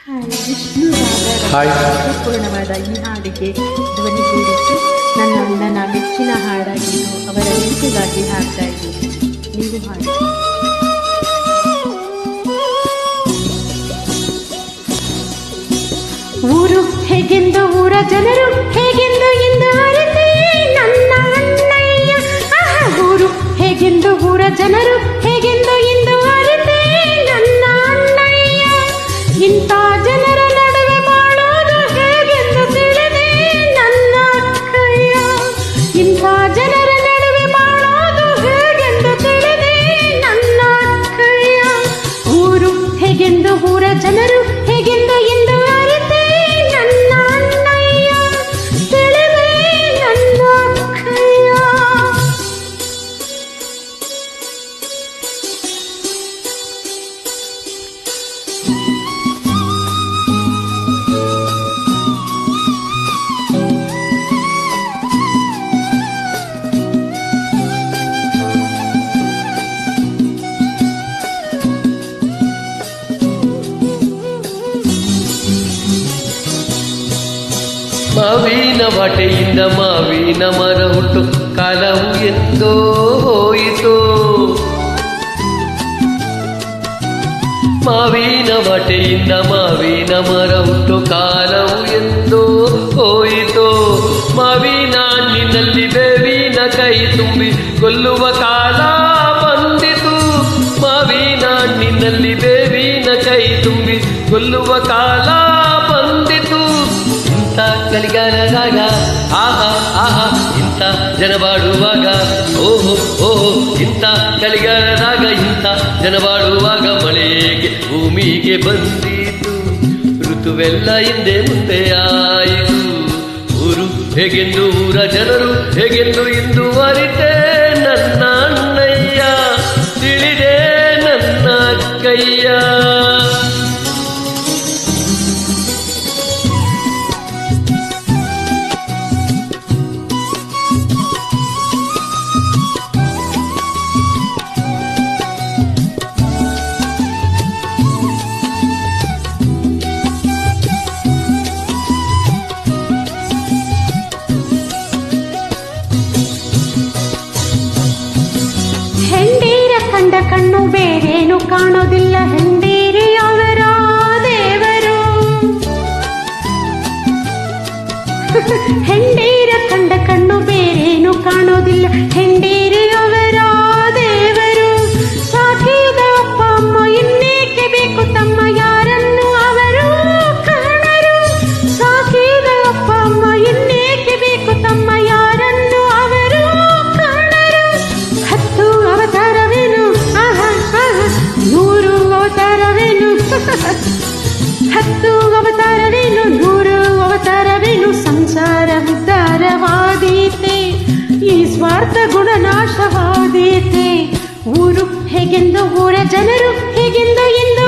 Hi, ಅರ್ಥಪೂರ್ಣವಾದ ಈ ಹಾಡಿಗೆ ಧ್ವನಿಗೂಡಿಸಿ ನನ್ನ ಅಣ್ಣನ ಮೆಚ್ಚಿನ ಹಾಡಾಗಿದ್ದು ಅವರ ನೆನಪಿಗಾಗಿ ಹಾಡ್ತಾ ಇದ್ದೀನಿ. ನೀವು ಹಾಡಿ. ಊರು ಹೇಗೆಂದು ಊರ ಜನರು ಹೇಗೆಂದು ಎಂದು ಅರಿತೆ ನನ್ನ ಅಣ್ಣಯ್ಯ. ಊರು ಹೇಗೆಂದು ಊರ ಜನರು ಹೇಗೆಂದು ಎಂದು ಅರಿತೆ ನನ್ನ ಅಣ್ಣಯ್ಯ. ಇಂಥ ಜನರ ನಡುವೆ ಮಾಡೋದು ಹೇಗೆಂದು ತಿಳಿದೆ ನನ್ನ ಅಕ್ಕಯ್ಯ. ಇಂಥ ಜನರ ನಡುವೆ ಮಾಡೋದು ಹೇಗೆಂದು ತಿಳಿದೆ ನನ್ನ ಅಕ್ಕಯ್ಯ. ಊರು ಹೇಗೆಂದು ಊರ ಜನರು ಹೇಗೆಂದು ಎಂದು ಅರಿತೆ ನನ್ನ ಅಣ್ಣಯ್ಯ. ತಿಳಿದೆ ನನ್ನ ಅಕ್ಕಯ್ಯ. ಮಾವಿನ ವಾಟೆಯಿಂದ ಮಾವಿನ ಮರ ಹುಟ್ಟು ಕಾಲವು ಎಂದೋ ಹೋಯಿತು. ಮಾವಿನ ವಾಟೆಯಿಂದ ಮಾವಿನ ಮರ ಹುಟ್ಟು ಕಾಲವು ಎಂದೋ ಹೋಯಿತು. ಮಾವಿನ ಹಣ್ಣಿನಲ್ಲಿ ಬೇವಿನ ಕೈ ತುಂಬಿ ಕೊಲ್ಲುವ ಕಾಲ ಬಂದಿತು. ಮಾವಿನ ಹಣ್ಣಿನಲ್ಲಿ ಬೇವಿನ ಕೈ ತುಂಬಿ ಕೊಲ್ಲುವ ಕಾಲ ಬಂದಿತು. ಇಂಥ ಕಲಿಗಾಲದಾಗ ಆಹಾ ಆಹಾ ಇಂಥ ಜನ ಬಾಡುವಾಗ ಓಹೋ ಓಹೋ. ಇಂಥ ಕಲಿಗಾಲದಾಗ ಇಂಥ ಜನ ಬಾಡುವಾಗ ಮಳೆಗೆ ಭೂಮಿಗೆ ಬಂದಿತು. ಋತುವೆಲ್ಲ ಹಿಂದೆ ಮುಂದೆ ಆಯಿತು. ಊರು ಹೇಗೆಂದು ಊರ ಜನರು ಹೇಗೆಂದು ಇಂದು ಅರಿತೆ ನನ್ನ ಅಣ್ಣಯ್ಯ. ತಿಳಿದೆ ನನ್ನ ಅಕ್ಕಯ್ಯ. ಹೆಂಡೀರ ಕಂಡ ಕಣ್ಣು ಬೇರೇನು ಕಾಣೋದಿಲ್ಲ. ಹೆಂಡೀರಿಯವರ ದೇವರು. ಹೆಂಡೀರ ಕಂಡ ಕಣ್ಣು ಬೇರೇನು ಕಾಣೋದಿಲ್ಲ. ಹೆಂಡೀರಿಯವರ ದೇವರು. ಸಾಕಿದ ಅಪ್ಪ ಅಮ್ಮ ಇನ್ನೇಕೆ ಬೇಕು ತಮ್ಮ ಯಾರನ್ನು ಅವರು ಕಾಣರು. ಸಾಕಿದ ಅಪ್ಪ ಅಮ್ಮ ಇನ್ನೇಕೆ ಬೇಕು ತಮ್ಮ ಯಾರನ್ನು ಅವರು ಕಾಣರು. 10 ಅವತಾರವೇನು ಆಹಾ ಆಹಾ 100 ಅವತಾರವೇನು 10 ಅವತಾರವೇನು 100 ಅವತಾರವೇನು. ಸಂಸಾರ ಉದ್ಧಾರವಾದೀತೆ ಈ ಸ್ವಾರ್ಥ ಗುಣನಾಶವಾದೀತೆ. ಊರು ಹೇಗೆಂದು ಊರ ಜನರು ಹೇಗೆಂದು ಎಂದು